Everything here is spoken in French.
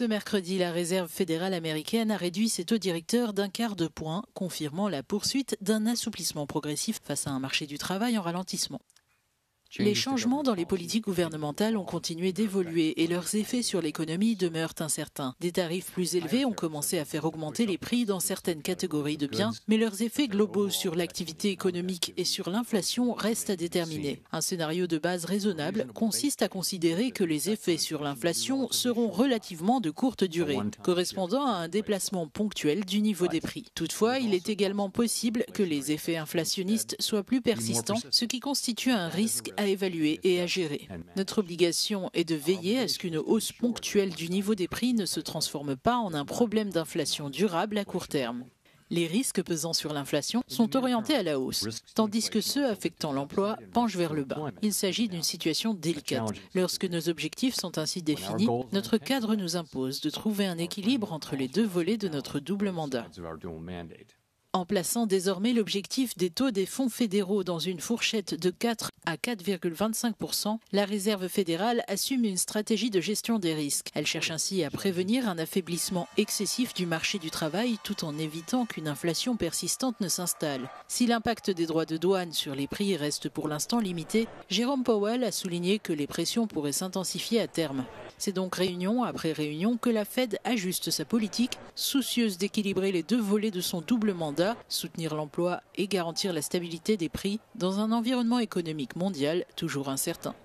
Ce mercredi, la Réserve fédérale américaine a réduit ses taux directeurs d'un quart de point, confirmant la poursuite d'un assouplissement progressif face à un marché du travail en ralentissement. Les changements dans les politiques gouvernementales ont continué d'évoluer et leurs effets sur l'économie demeurent incertains. Des tarifs plus élevés ont commencé à faire augmenter les prix dans certaines catégories de biens, mais leurs effets globaux sur l'activité économique et sur l'inflation restent à déterminer. Un scénario de base raisonnable consiste à considérer que les effets sur l'inflation seront relativement de courte durée, correspondant à un déplacement ponctuel du niveau des prix. Toutefois, il est également possible que les effets inflationnistes soient plus persistants, ce qui constitue un risque à évaluer et à gérer. Notre obligation est de veiller à ce qu'une hausse ponctuelle du niveau des prix ne se transforme pas en un problème d'inflation durable à court terme. Les risques pesant sur l'inflation sont orientés à la hausse, tandis que ceux affectant l'emploi penchent vers le bas. Il s'agit d'une situation délicate. Lorsque nos objectifs sont ainsi définis, notre cadre nous impose de trouver un équilibre entre les deux volets de notre double mandat. En plaçant désormais l'objectif des taux des fonds fédéraux dans une fourchette de 4 à 4,25%, la Réserve fédérale assume une stratégie de gestion des risques. Elle cherche ainsi à prévenir un affaiblissement excessif du marché du travail tout en évitant qu'une inflation persistante ne s'installe. Si l'impact des droits de douane sur les prix reste pour l'instant limité, Jérôme Powell a souligné que les pressions pourraient s'intensifier à terme. C'est donc réunion après réunion que la Fed ajuste sa politique, soucieuse d'équilibrer les deux volets de son double mandat, soutenir l'emploi et garantir la stabilité des prix dans un environnement économique mondial toujours incertain.